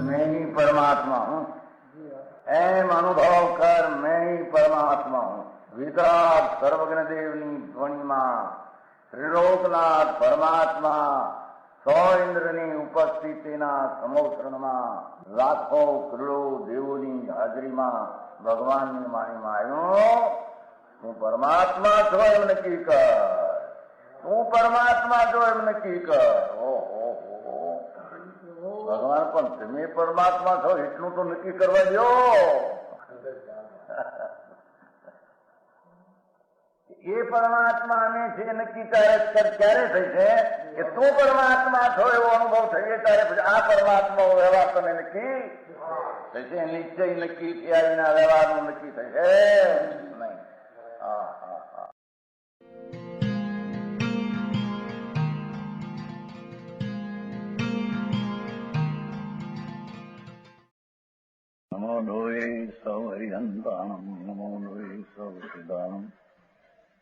मैं ही परमात्मा हूँ, एम अनुभव कर मैं ही परमात्मा हूँ। वितराग सर्वज्ञ देवनी ध्वनिमा त्रिलोकनाथ परमात्मा सौ इंद्રની ઉપસ્થિતિના સમોત્સવમાં લાખો કરોડો દેવોની હાજરીમાં ભગવાનની વાણીમાં આવ્યો, તું પરમાત્મા છો એમ નક્કી કર, તું પરમાત્મા છો એમ નક્કી કર. ઓહો, ભગવાન પણ તમે પરમાત્મા છો એટલું તો નક્કી કરવા દો. એ પરમાત્માને છે નક્કી ક્યારે થઈ છે કે તું પરમાત્મા છો એવો અનુભવ થઈએ ત્યારે પછી આ પરમાત્મા વ્યવહાર તને નક્કી થશે. નિશ્ચય નક્કી થયા વિના વ્યવહારનું નક્કી થશે નહીં. હા હા હા. નમો લોહે સૌ હરિહંતાણમ, નમો લોહે સૌ સિદ્ધાણમ,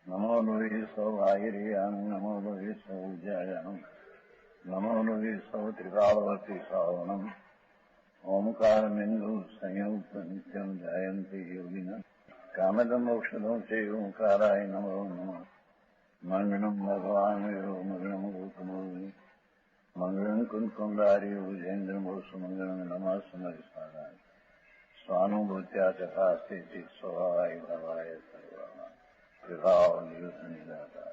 નમો લોહે સૌ આયર્યાણ, નમો લોહે સૌ જયાણમ, નમો લોહે સૌ ત્રિકાળવતી શ્રાવણમ. ઓમકાર બિંદુ સંયુક્ત નિત્યમ જાયંતી યોગિના કામદમ ઔષધમ છે ઓંકારાય નમો નમઃ. મંગળમ ભગવાન વિરો મંગળમ ગૌતમોર્મિ મંગળમ કુંકુંડારી ભુજેન્દ્રમોષ મંગળમ નમઃ સમરિસ્વાદાય સ્વાનુભૂત્યા તથા સ્થિતિ સ્વભાવાય ભવાય સર્વમાં વિભાવ નિયુદ્ધ નિદાતા.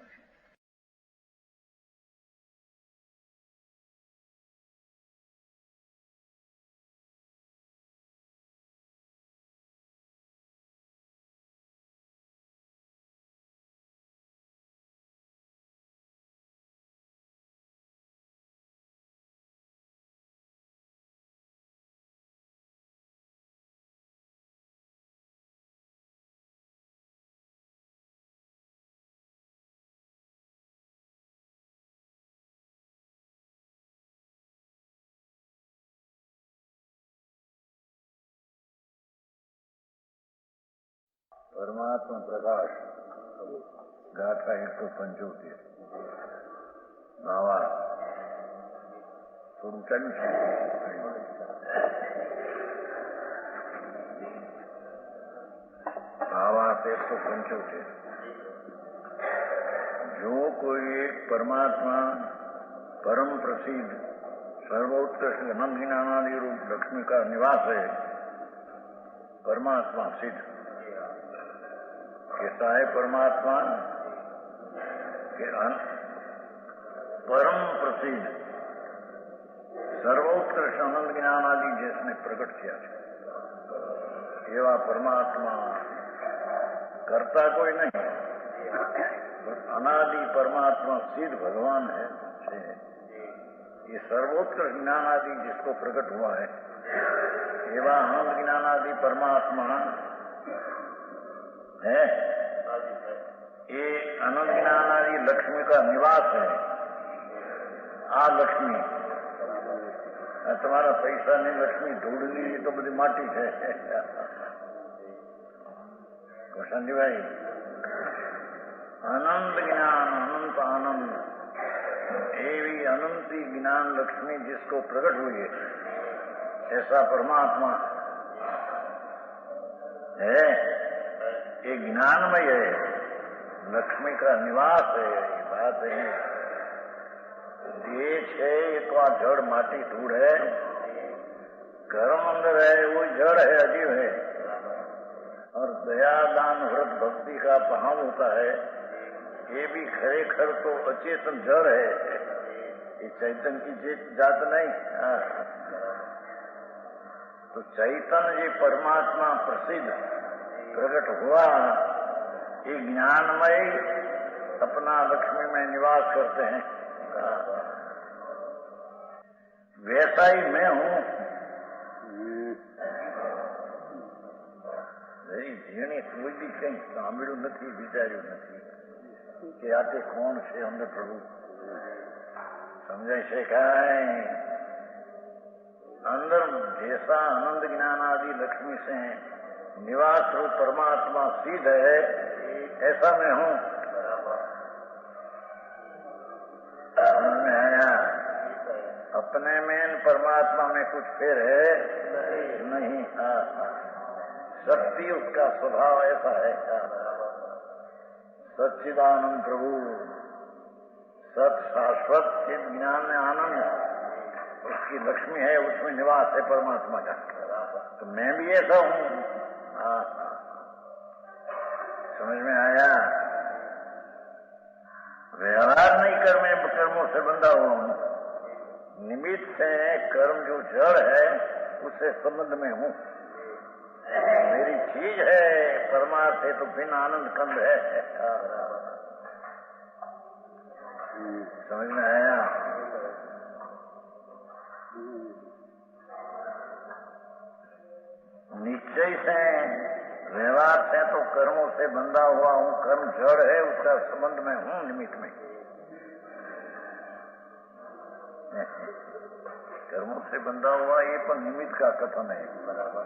પરમાત્મા પ્રકાશ ગાથા 175 બાવા થોડું ચાલ્યું છે. બાવા 175 જો કોઈ એક પરમાત્મા परम प्रसिद्ध सर्वोत्कृष्ट अनंत ज्ञानादि रूप लक्ष्मी का निवास है, परमात्मा सिद्ध. कैसा है परमात्मा के परम प्रसिद्ध सर्वोत्कृष्ट अनंत ज्ञान आदि जिसने प्रकट किया है, एवा परमात्मा करता कोई नहीं, अनादि परमात्मा सिद्ध भगवान है. ये सर्वोत्कृष्ट ज्ञान आदि जिसको प्रकट हुआ है, एवं अनंत ज्ञान आदि परमात्मा है. ये अनंत ज्ञान आदि लक्ष्मी का निवास है. आ लक्ष्मी तुम्हारा पैसा नहीं, लक्ष्मी ढूंढनी ये तो बड़ी माटी है. कृष्ण भाई, अनंत ज्ञान अनंत आनंद एवी अनंती ज्ञान लक्ष्मी जिसको प्रकट हुई है, ऐसा परमात्मा है. ये ज्ञानमय है, लक्ष्मी का निवास है. ये बात है. देश है ये तो आ जड़ माटी धूड़ है, कर्म अंदर है वो जड़ है, अजीब है. और दया दान व्रत भक्ति का भाव होता है, ये भी खरेखर तो अचेतन जड़ है. ये चैतन्य की जात नहीं. तो चैतन्य ये परमात्मा प्रसिद्ध प्रकट हुआ, ये ज्ञानमय अपना लक्ष्मी में निवास करते हैं. वैसा ही मैं हूं. જેણે કોઈ બી કંઈ સાંભળ્યું નથી, વિચાર્યું નથી કે આ તે કોણ છે અંદર પ્રભુ સમજાય છે કાંઈ. अंदर जैसा आनंद ज्ञान आदि लक्ष्मी से निवास रूप परमात्मा सिद्ध है, ऐसा मैं हूँ। समझ में आया? अपने में परमात्मा में कुछ फेर है नहीं। शक्ति उसका स्वभाव ऐसा है। सच्चिदानंद प्रभु सत शाश्वत चिद ज्ञान आनंद उसकी लक्ष्मी है, उसमें निवास है परमात्मा का। तो मैं भी ऐसा हूँ। समझ में आया? व्यवहार नहीं कर्मों से बंधा हुआ हूँ। निमित्त से कर्म जो जड़ है उससे संबंध में हूँ। मेरी चीज है परमार्थ है तो बिन आनंद कंद है। समझ में आया? निश्चय से व्यवहार से तो कर्मों से बंधा हुआ हूँ। कर्म जड़ है, उसका संबंध में हूँ निमित्त में। कर्मों से बंधा हुआ ये पर निमित्त का कथन है। बराबर।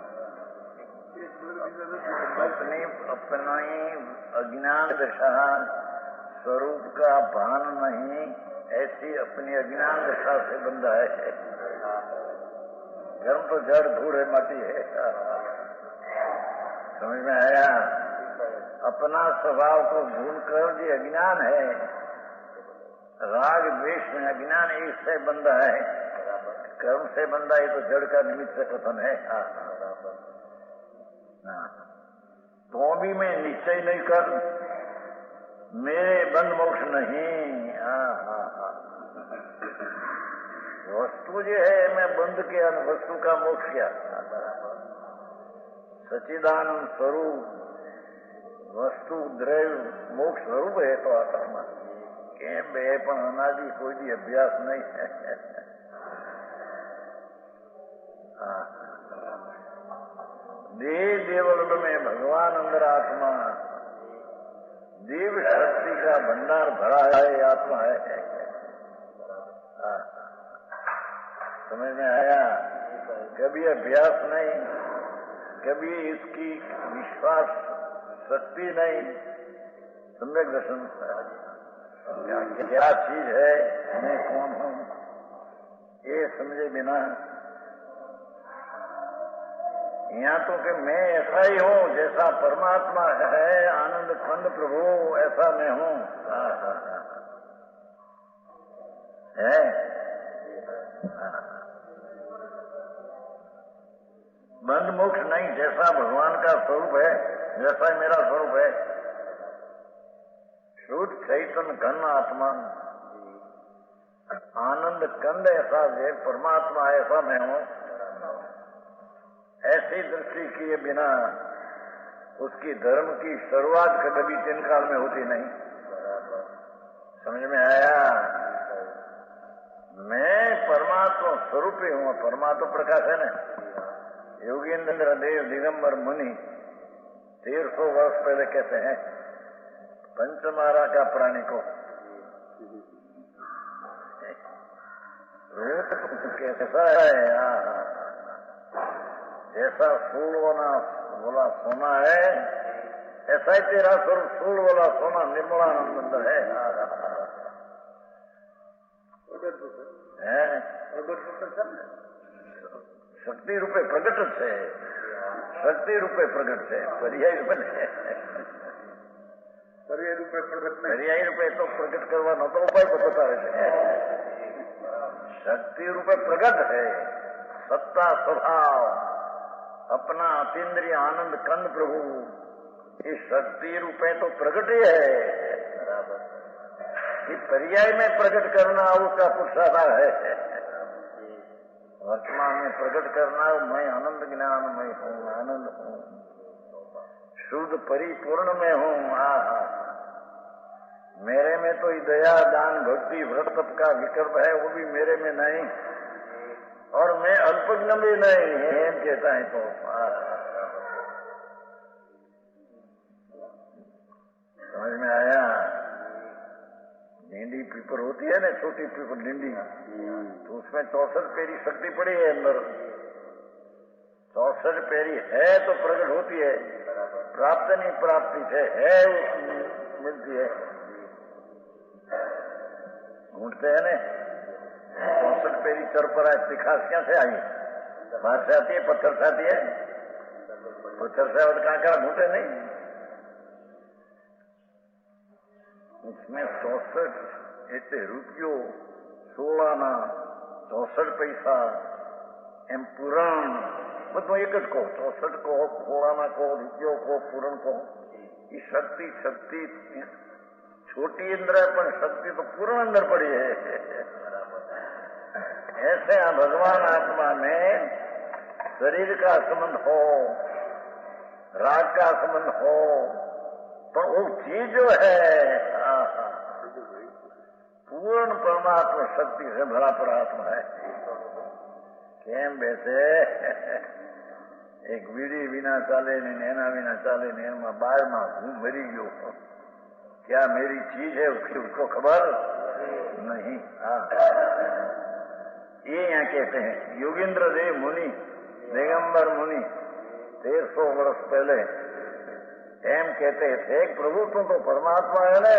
अपना ही अज्ञान दशा स्वरूप का भान नहीं, ऐसी अपनी अज्ञान दशा से बंधा है। कर्म तो जड़ धूल है, माटी है। समझ में आया? अपना स्वभाव को भूल कर जो अज्ञान है, राग द्वेष में अज्ञान इससे बंधा है। कर्म से बंधा है तो जड़ का निमित्त से कथन है। तो भी मैं निश्चय नहीं कर, मेरे बंध मोक्ष नहीं। वस्तु जो है मैं बंध किया, वस्तु का मोक्ष किया। सच्चिदानंद स्वरूप वस्तु द्रव्य मोक्ष स्वरूप है तो आत्मा के बे पण अनादि कोई भी अभ्यास नहीं है। देव देवल में भगवान अंदर आत्मा, देव शक्ति का भंडार भरा है, आत्मा है। समझ में आया? कभी अभ्यास नहीं, कभी इसकी विश्वास शक्ति नहीं। सम्यक दर्शन क्या चीज है, मैं कौन हूँ, ये समझे बिना यहाँ तो कि मैं ऐसा ही हूँ जैसा परमात्मा है, आनंद खंड प्रभु ऐसा मैं हूँ। है बंध मोक्ष नहीं, जैसा भगवान का स्वरूप है जैसा मेरा स्वरूप है। शुद्ध चैतन्य घन आत्मा आनंद कंद ऐसा है, परमात्मा ऐसा मैं हूँ। ऐसी दृष्टि किए बिना उसकी धर्म की शुरुआत कभी 3 काल में होती नहीं। समझ में आया? मैं परमात्मा स्वरूप ही हूँ। परमात्मा प्रकाश है ना। योगेंद्र देव दिगंबर मुनि 1300 वर्ष पहले कहते हैं पंचमारा का प्राणी को रूप कैसा है, जैसा फूल वाला सोना है ऐसा ही तेरा स्वरूप फूल वाला सोना निर्मलानंद है। शक्ति रूपे प्रगट है, शक्ति रूपे प्रगट है, पर्याय रूपे पर्याय रूपे तो प्रगट करवाना तो उपाय बताता है। शक्ति रूपे प्रगट है, सत्ता स्वभाव अपना अतीन्द्रिय आनंद कंद प्रभु, इस शक्ति रूपे तो प्रगट ही है। कि पर्याय में प्रकट करना उसका पुरुषार्थ है। वर्तमान में प्रकट करना मैं आनंद ज्ञान में हूँ, आनंद हूँ, शुद्ध परिपूर्ण में हूँ। मेरे में तो दया दान भक्ति व्रत तप का विकल्प है, वो भी मेरे में नहीं, और मैं अल्पज्ञ भी नहीं कहता है। तो समझ में आया? नींदी पीपर होती है ना, छोटी पीपर नींदी, तो उसमें 64 पेरी शक्ति पड़ी है अंदर। 64 पेरी है तो प्रकट होती है, प्राप्त नहीं प्राप्ति से है मिलती है। ढूंढते हैं ने 64 पेरी चरपरा तिखासियां से आई, बाहर से आती है, पत्थर से आती है, पत्थर से और कांकड़ा ढूंढते नहीं। उसमें 64 એટલે રૂપિયો 16 64 પૈસા એમ પુરાણ બધું એક જ કહો, 64 કહો, 16 કહો, રૂપિયો કહો, પૂરણ કહો। ये शक्ति शक्ति छोटी इंद्र है पर शक्ति तो पूर्ण अंदर पड़ी है। ऐसे भगवान आत्मा में शरीर का संबंध हो, राग का संबंध हो, पर वो चीज जो है पूर्ण परमात्मा शक्ति से भरा परात्मा है। केम वैसे एक वीड़ी विना चाले ने नैना विना चाले ने एमा 12 में हूँ मरी गयो, क्या मेरी चीज है उसको खबर नहीं। ये यहाँ कहते हैं योगेंद्र देव मुनि, दिगंबर मुनि 1300 वर्ष पहले एम कहते थे प्रभु तुम तो परमात्मा है ने।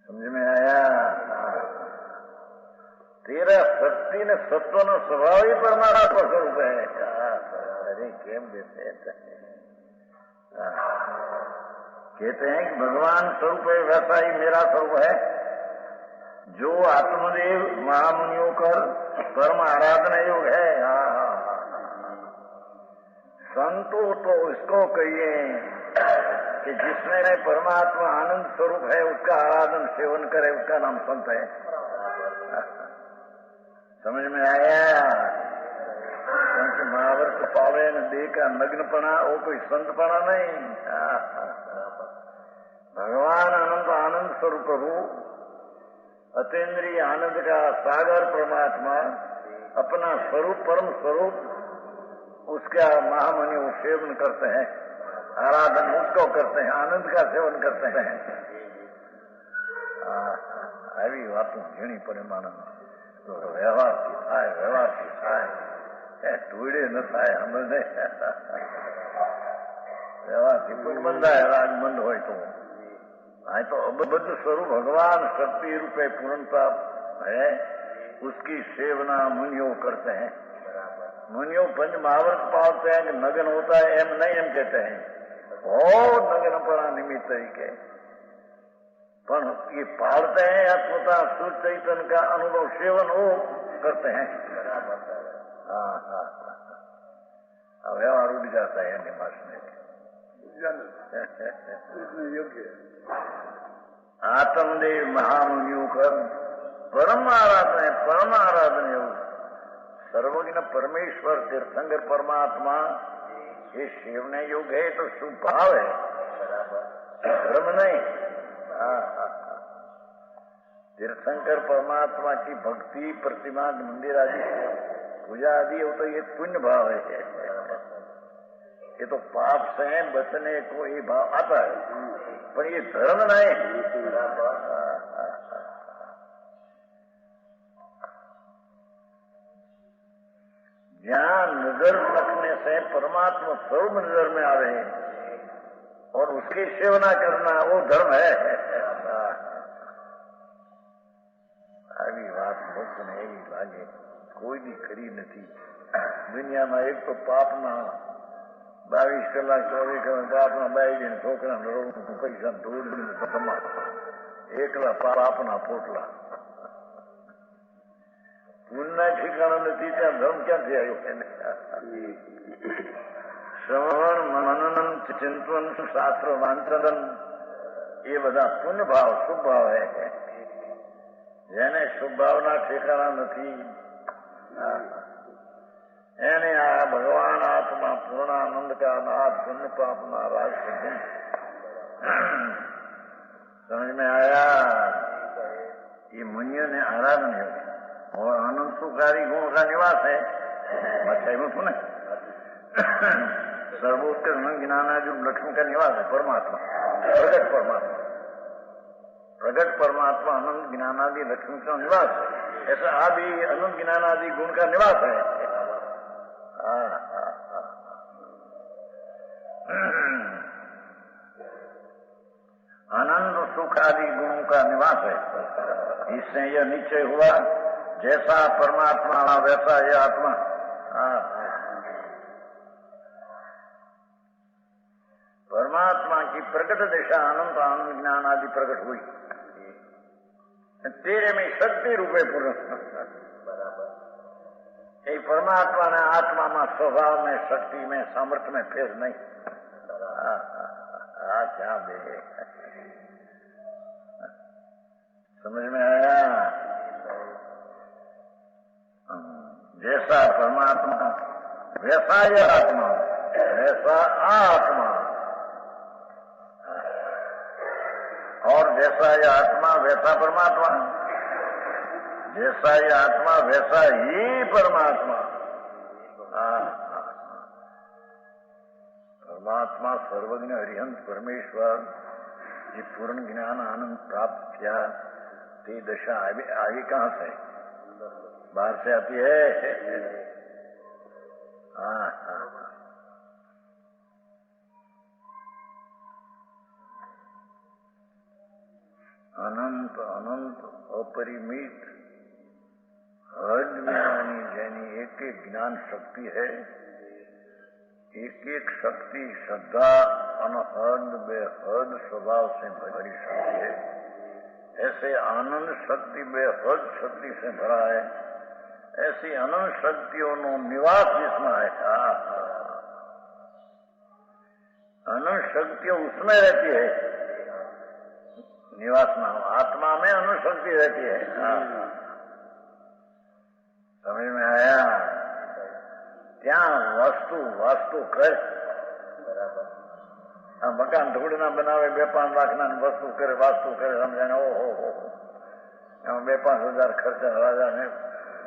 समझ में आया? तेरा शक्ति ने सत्व नो स्वभाव ही परमात्मा स्वरूप है। अरे केम देते कहते हैं कि भगवान स्वरूप है वैसा ही मेरा स्वरूप है। जो आत्मदेव महामुनियों कर परम आराधना योग है। संतो तो इसको कहिए कि जिसमें परमात्मा आनंद स्वरूप है उसका आराधन सेवन करे, उसका नाम संत है। समझ में आया? संत महावर्त पावे न दे का नग्नपना वो कोई संतपना नहीं। भगवान अनंत आनंद स्वरूप हो, अतीन्द्रिय आनंद का सागर परमात्मा अपना स्वरूप परम स्वरूप उसका महामुनि सेवन करते हैं, आराधन उसको करते हैं, आनंद का सेवन करते हैं। આવી વાતો ઘણી પરિમાણ વ્યવહારથી થાય ટોળે ન થાય સમજે। વ્યવહારથી પણ બંધાય રાગ બંધ હોય તો આ તો અબદ્ધ स्वरूप भगवान शक्ति रूपे पूर्णता है, उसकी सेवना मुनियों करते हैं। मुनियों पंच महावर्त पालते हैं कि नगन होता है एम नहीं, एम कहते हैं बहुत नगन पड़ा निमित्त तरीके, पर ये पालते हैं या स्वतः शुद्ध चैतन्य का अनुभव सेवन वो करते हैं। व्यवहार उड़ जाता है निवास में योग्य। आत्मदेव महामुनियों कर परम आराधना है, परम आराधना योग सर्वज्ञ परमेश्वर तीर्थंकर परमात्मा ये सेवने योग है तो शुभ भाव है, धर्म नहीं। तीर्थंकर परमात्मा की भक्ति प्रतिमा मंदिर आदि पूजा आदि हो तो ये पुण्य भाव है। ये तो पाप से बचने को ये भाव आता है, पर ये धर्म नहीं। जहाँ नजर रखने से परमात्मा स्वरूप नजर में आ रहे और उसकी सेवना करना वो धर्म है। આવી વાત ભક્તને એવી લાગે કોઈની ખરી નથી। દુનિયામાં એક તો પાપના 22 કલાક 24 કલાક પાપના બાઈ છોકરાને રડવું, પૈસા દોડીને તમા એકલા પાપના પોટલા પુણ્યના ઠીકાણા નથી, ત્યાં ધર્મ ક્યાંથી આવ્યો એને? શ્રવણ મનન ચિંતન શાસ્ત્ર વાંચન એ બધા પુણ્ય ભાવ શુભ ભાવ હે। જેને શુભ ભાવના ઠેકાણા નથી એને આ ભગવાન આત્मा पूर्णानंद का नाथ पुण्य पापना राज सिद्धि। समझ में आया? ये मुनियों ने आराधन है और आनंद सुखारी गुण का निवास है। अच्छा ही सुने सर्वोत्कृष्ट ज्ञानार्जुन लक्ष्मी का निवास है परमात्मा, प्रगट परमात्मा। प्रगट परमात्मा अनंत ज्ञानादि लक्ष्मी का निवास है, ऐसा आदि अनंत ज्ञानादि गुण का निवास है। आनंद सुख आदि गुणों का निवास है। इससे यह निश्चय हुआ जैसा परमात्मा वैसा यह आत्मा। परमात्मा की प्रकट दिशा अनंत आनंद ज्ञान आदि प्रकट हुई, तेरे में शक्ति रूपे पूर्ण। ये परमात्मा ने आत्मा में स्वभाव में शक्ति में सामर्थ्य में फेर नहीं। क्या दे समझ में आया? जैसा परमात्मा वैसा यह आत्मा, वैसा आत्मा, और जैसा यह आत्मा वैसा परमात्मा, जैसा यह आत्मा वैसा ही परमात्मा। परमात्मा सर्वज्ञ हरिहंत परमेश्वर ये पूर्ण ज्ञान आनंद प्राप्त किया, ते दशा आगे कहां से? बाहर से आती है। अनंत अनंत अपरिमित हद में आनी जानी एक एक ज्ञान शक्ति है, एक एक शक्ति श्रद्धा अनहद बेहद स्वभाव से भरी शक्ति है। ऐसे आनंद शक्ति बेहद शक्ति से भरा है, ऐसी अनंत शक्तियों नो निवास जिसमें है। अनंत शक्तियां उसमें रहती है, निवास ना हो। आत्मा में अनंत शक्ति रहती है। समझ में आया? क्या वस्तु वास्तु कर मकान ढूंढना बनावे 2-5 लाखना वस्तु करे वास्तु करे समझाने ओ 2-5 हज़ार खर्चा राजा ने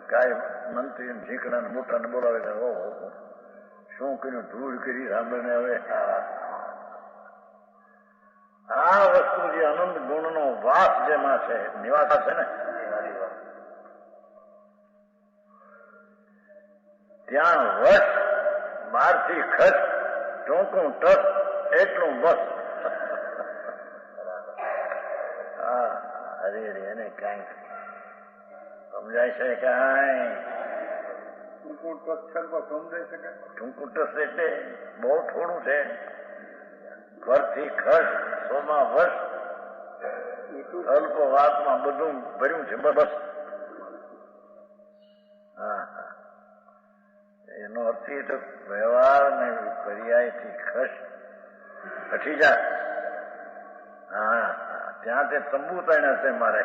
काय मंत्री झीकड़ा मोटा ने बोलावे ओ શું કર્યું ધૂળ કરી સાંભળને હવે આ વસ્તુ જે અનંત ગુણનો વાસ જેમાં છે નિવાસ છે ને ત્યાં વશ બહારથી ખર્ચ ટોંકું ટસ એટલું બસ હરે એને કઈ સમજાય છે કઈ ટૂંકું ટસ એટલે બહુ થોડું છે ઘરથી ખર્ચ સોમાં વર્ષ અલ્પ વાતમાં બધું ભર્યું છે બસ એનો અર્થ એ તો વ્યવહાર ને પર્યાયથી ખર્ચ હટી જાય ત્યાં તે તંબુ તણે છે મારે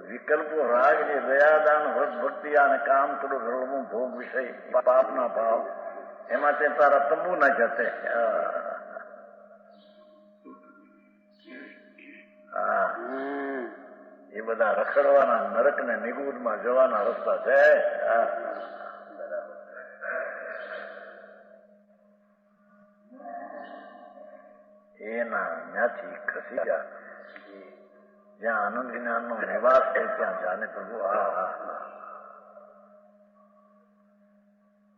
વિકલ્પો રાગ જે દયાદાન વ્રત ભક્તિ અને કામ થોડું રળવું ભોગ વિષય પાપના ભાવ એમાં તે તારા તંબુ ના જતે એ બધા રખડવાના નરક ને નિગુઢમાં જવાના રસ્તા છે એના ત્યાંથી ખસી જા જ્યાં આનંદ જ્ઞાનનો નિવાસ છે ત્યાં જાને પ્રભુ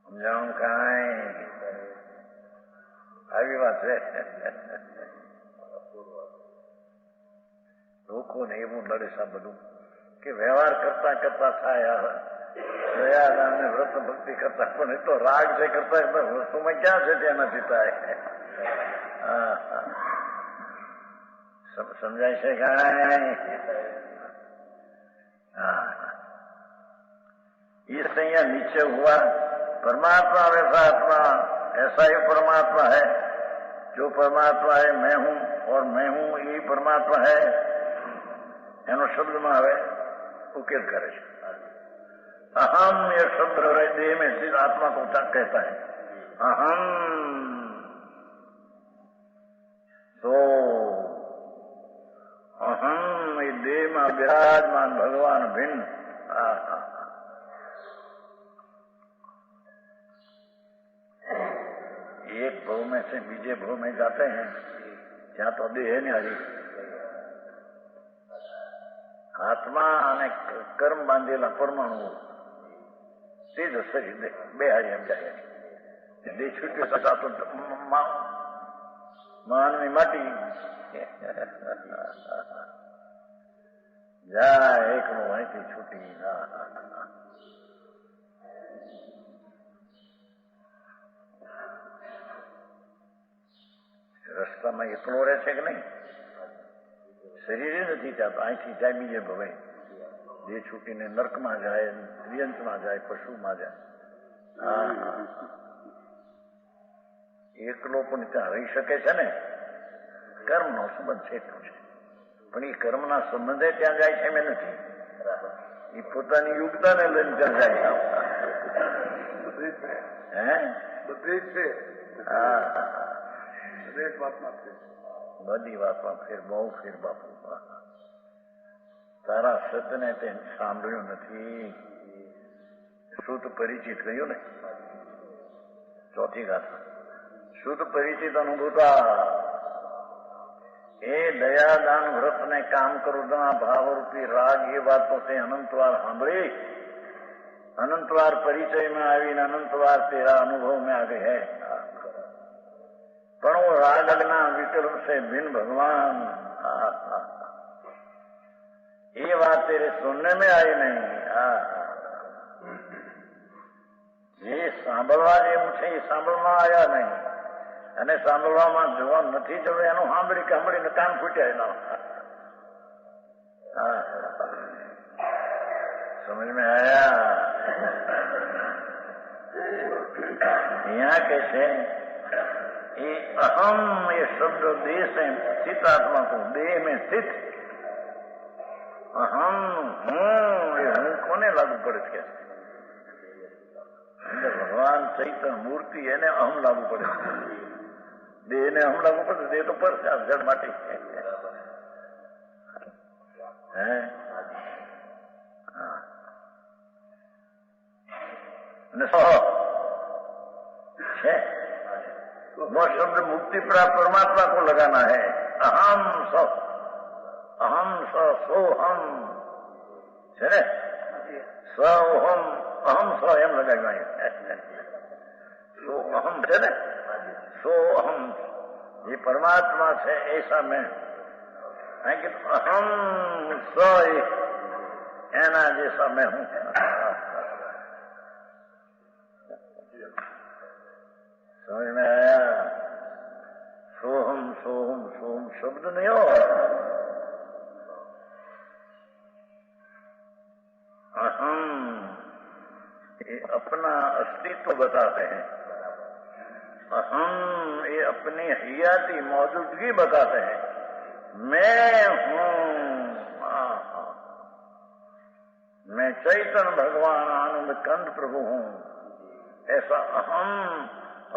સમજાણું કાંઈ આવી વાત છે લોકોને એવું નડે છે બધું કે વ્યવહાર કરતા કરતા થાય દયાદાન ને વ્રત ભક્તિ કરતા પણ એ તો રાગ છે કરતા કરતા વસ્તુમાં ક્યાં છે ત્યાં નથી થાય समझाई से इससे यह नीचे हुआ परमात्मा वैसा आत्मा ऐसा ही परमात्मा है जो परमात्मा है मैं हूं और मैं हूं यही परमात्मा है एनो शब्द में आवे उकेल करे अहम ये शब्द देह में स्थित आत्मा को कहता है अहम तो अहम ये देह में विराजमान भगवान भिन्न एक भव में से बीजे भव में जाते हैं जहाँ तो देह है नहीं हरी આત્મા અને કર્મ બાંધેલા પરમાણુ તે જ શરીર બે હારી એમ જાય. દેહ છૂટ્યો તો માનવી માટી જાય એકનું અહીંથી છૂટી રસ્તામાં એકલો રહે છે કે નહીં? શરીરે નથી ચાલતું, અહીંથી જાય બીજે ભવાય. દેહ છૂટીને નર્કમાં જાય, ત્રિયંતમાં જાય, પશુમાં જાય. એકલો પણ ત્યાં રહી શકે છે ને? કર્મનો સંબંધ છે એટલું છે. પણ એ કર્મના સંબંધે ત્યાં જાય છે મેં નથી. એ પોતાની યોગ્યતાને લઈને ત્યાં જાય. હે બધી છે. હા દરેક વાતમાં ફેર, બધી વાતમાં ફેર, બહુ ફેર બાપુ. તારા સતને તે સાંભળ્યું નથી. શુદ્ધ પરિચિત કહ્યું ને, ચોથી ગાથા. શુદ્ધ પરિચિત અનુભૂતા એ દયાદાન વ્રત ને કામ કરુણા ભાવરૂપી રાગ એ વાત તો તે અનંતવાર સાંભળી, अनंतवार परिचय में आवी अनंतवार तेरा अनुभव में आ गए है। पण वो राग अज्ञा विकल्प से भिन्न भगवान ये बात तेरे सुनने में आई नहीं। ये સાંભળવા જેવું છે એ સાંભળવા આવ્યા નહીં, અને સાંભળવામાં જોવા નથી જવું એનું સાંભળી કે સાંભળીને કાન ફૂટ્યા એના। समझ में आया? यहाँ कैसे ये अहम ये शब्द देह से स्थित आत्मा को, देह में स्थित अहम हूँ ये हूँ कोने लागू पड़े क्या? भगवान चैतन्य मूर्ति है ने अहम लागू पड़े, देह ने अहम लागू पड़े, देह तो पर जड़ माटी है। वो शब्द मुक्ति प्राप्त परमात्मा को लगाना है। अहम सो हम है हम अहम सो एम लगाई सो अहम है ने सो अहम ये परमात्मा से ऐसा मैं कि अहम सो एना जैसा मैं हूं। समझ में आया? सोहम सोहम सोहम शब्द नहीं हो, अहम ये अपना अस्तित्व बताते हैं, अहम ये अपनी हयाती मौजूदगी बताते हैं। मैं हूं, मैं चैतन्य भगवान आनंद कंद प्रभु हूं, ऐसा अहम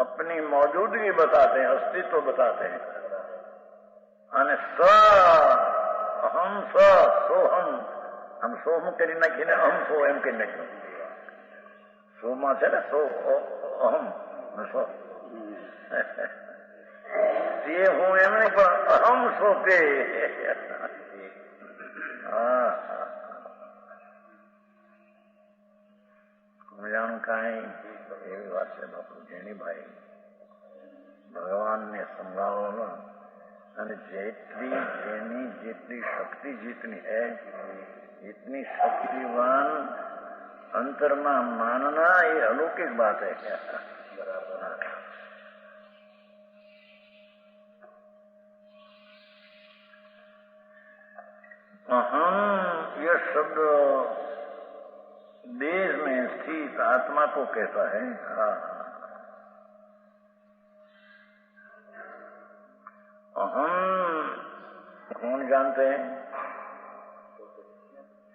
अपनी मौजूदगी बताते हैं, अस्तित्व बताते हैं। અને સ અહમ સ સોહમ આમ સોહમ કરી નાખીને અહમ સો એમ કરી નાખ્યું। સોમાં છે ને સો અહમ સો તે હું એમ નહીં પણ અહમ સો તે જાણું કાંઈ એવી વાત છે બાપુ જેણીભાઈ, ભગવાનને સંભાળો અને જેની જેટલી શક્તિ જીતની है इतनी शक्तिवान अंतर में मानना ये अलौकिक बात है क्या? अहम यह शब्द देश में स्थित आत्मा को कहता है। अहम कौन जानते हैं?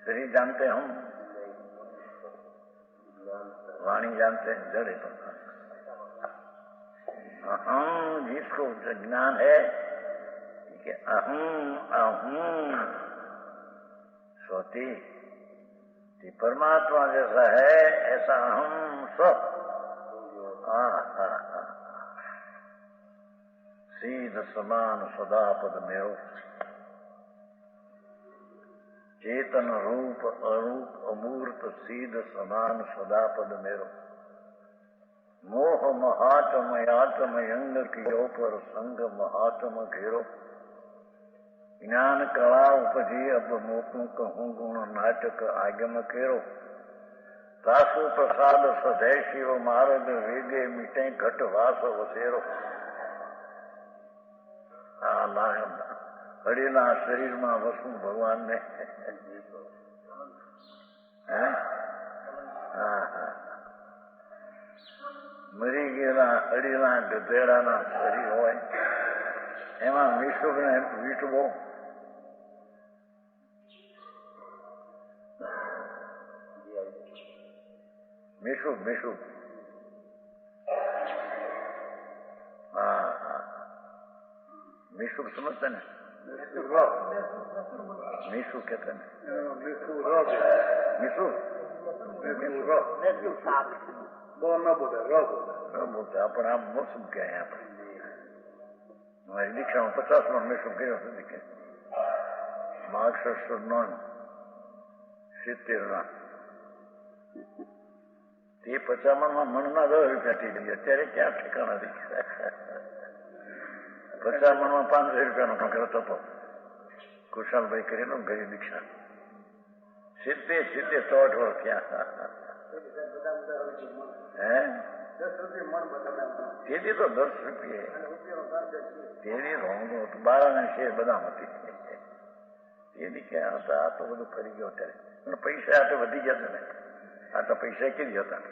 शरीर जानते हैं, हम वाणी जानते हैं, जड़े तो अहम जिसको ज्ञान है कि अहम अहूं सोती परमात्मा जैसा है ऐसा हम सब सीध समान सदा पद में हो। चेतन रूप अरूप अमूर्त सीध सदान सदापद मेरो मोह महात्म यात्म यंग कियो पर संग महात्म घेरो ज्ञान कला उपजी अब मोतू कहूँ गुण नाटक आगम केरो तासु प्रसाद सदै शिव मार्ग वेगे मिटे घट वास वसेरो હળેલા શરીરમાં વસવું ભગવાનને મરી ગયેલા હળેલા ગધેડાના શરીર હોય એમાં વિશુભને વીટવો મિશુભ મિશુભ मिशु समझते ना मिशु कहते हैं मिशु बोलते अपन आप मौसम क्या है यहाँ पर हमारी दीक्षा में 50 में मिशु गए दिखे मार्क्स नॉन 70 તે 50 મણના 10 રૂપિયા થઈ ગયા અત્યારે ક્યાં ઠેકાણા દીક્ષા 50 મણમાં 500 રૂપિયાનો ટોકરો હતો કુશાલભાઈ કરેલો ગઈ દીક્ષા 70 60 વર્ષ થયા હે તેથી તો 10 રૂપિયે તેની રોંગો બારાના શેર બદામ હતી તેની ક્યાં હતા આ તો બધું ફરી ગયો અત્યારે પૈસા આ તો વધી ગયા છે ને આ તો પૈસા કેવી હતા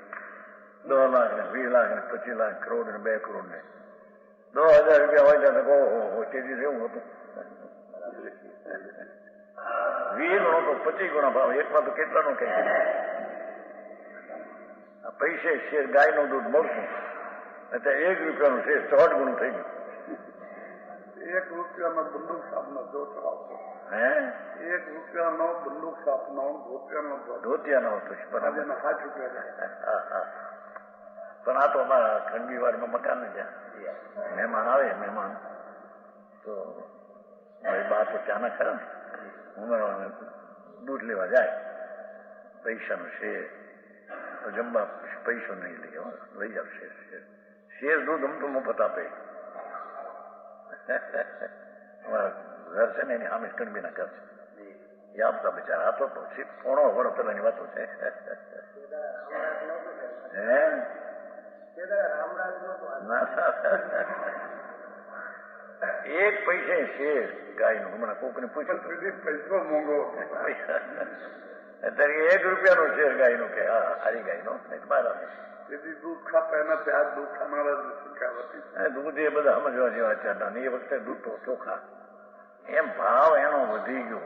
10 લાખ ને 20 લાખ ને 25 લાખ કરોડ ને 2 કરોડ ને 2000 રૂપિયા હોય તો ઓહો તેજી એવું હતું 20 ગણો તો 25 ગણો ભાવ એકમાં તો કેટલાનો કઈ પૈસે શેર ગાયનું દૂધ મળતું અત્યારે 1 રૂપિયાનું શેર 60 ગણું થઈ ગયું 1 રૂપિયાનો બંદૂક સાપનો જોતો આવતો હે 1 રૂપિયાનો બંદૂક સાપનો ધોતિયાનો હતો પણ 60 રૂપિયા પણ આ તો અમારા ખંડીવાડમાં મકાન જ્યાં મહેમાન આવે મહેમાન તો મારી બા તો ત્યાંના ખરા ને દૂધ લેવા જાય પૈસાનું શેર જમવા પૈસો નહીં લઈ જાવ શેર દૂધ અમતું મફત આપે ઘર છે ને એની સામે કણબીના ઘર છે એ આપતા બિચારા આ તો પોણો વર્ષ પેલાની વાતો છે હે એક પૈસે શેર ગાયનું હમણાં કોકને પૂછ્યું પૈસો મોંઘો અત્યારે 1 રૂપિયાનો શેર ગાયનું કે હા હારી ગાયનો બરાબર તેથી દૂધ ખાતા એના ત્યાં દૂધ ખાનારા શીખાવતી દૂધ એ બધા સમજવા જેવા હતા ને એ વખતે દૂધ તો ચોખા એમ ભાવ એનો વધી ગયો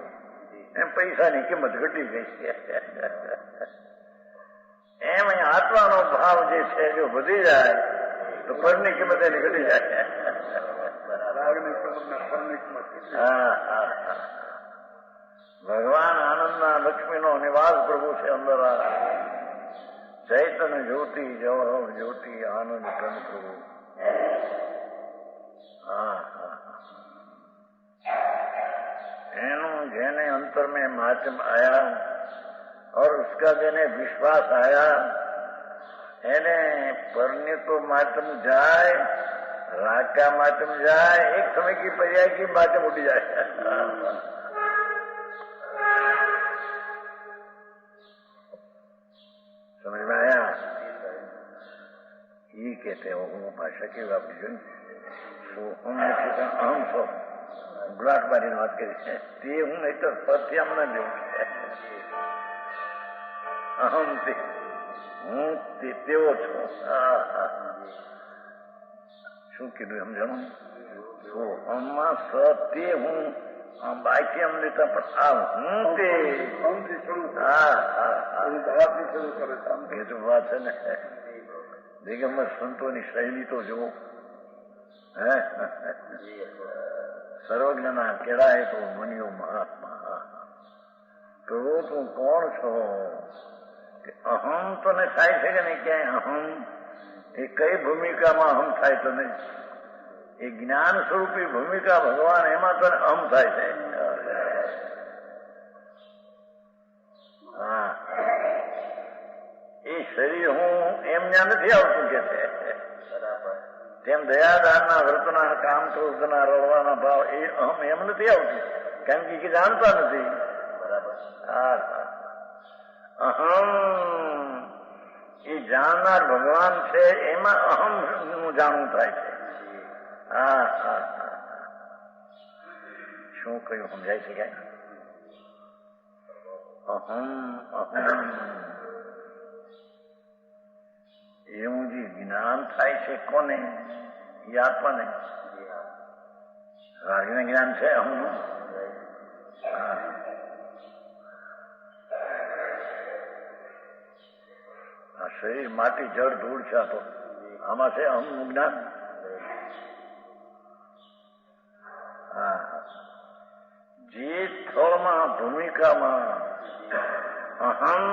એમ પૈસાની કિંમત ઘટી ગઈ એમ અહીંયા આત્માનો ભાવ જે છે જો વધી જાય તો ફળની કિંમત એની ઘટી જાય ભગવાન આનંદના લક્ષ્મીનો નિવાસ પ્રભુ છે અંદર ચૈતન્ય જ્યોતિ જવહર જ્યોતિ આનંદ ઘન प्रभु જેने अंतर में मातम आया और उसका जेने विश्वास आया એને પરને તો मातम जाए राका मातम जाए एक समय की पर्याय की मातम उठ जाए समझ में आया ये कहते हो હું ભાષા કેવી આપી જોઈ અહમ છો ગુલાટ બારીની વાત કરી છે તે હું નહીં તો પદથી આમ ના લેવું અહમ તે હું તેવો છું શું કીધું સમજાણું સોહમમાં સ તે હું બાકી એમ લેતા પણ આ હું તે એ તો વાત છે ને દિગંબર સંતોની શૈલી તો જુઓ હે સર્વજ્ઞના કેળાય તો મનિયો મહાત્મા પ્રભુ તું કોણ છો કે અહમ તને થાય છે કે નહીં ક્યાંય અહમ એ કઈ ભૂમિકામાં અહમ થાય તો નહીં એ જ્ઞાન સ્વરૂપી ભૂમિકા ભગવાન એમાં તને અહમ થાય છે શરીર હું એમ ત્યાં નથી આવતું કે છે તેમ દયાદાનના વ્રતના કામ ક્રોધના રડવાના ભાવ એ અહમ એમ નથી આવતું કેમ કે જાણતા નથી અહમ એ જાણનાર ભગવાન છે એમાં અહમ નું જાણવું થાય છે શું કયું સમજાય છે ક્યાંય અહમ અહમ એવું જે જ્ઞાન થાય છે કોને એ આત્માને રાગીને જ્ઞાન છે અહમનું આ શરીર માટી જળ ધૂળ છે તો આમાં છે અહમનું જ્ઞાન જે સ્થળમાં ભૂમિકામાં અહમ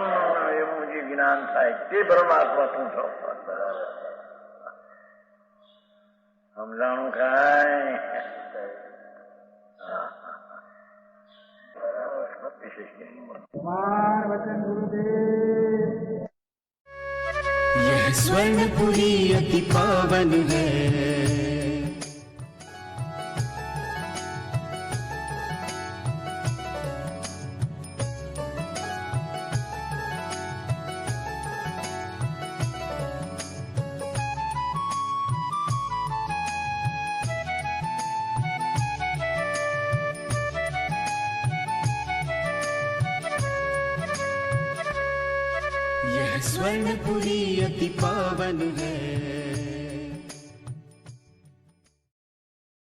એવું જે જ્ઞાન થાય તે પરમાત્મા તું છો સમજાણું કાંઈ વિશેષ यह स्वर्णपुरी अति पावन है। यह स्वर्णपुरी अति पावन है।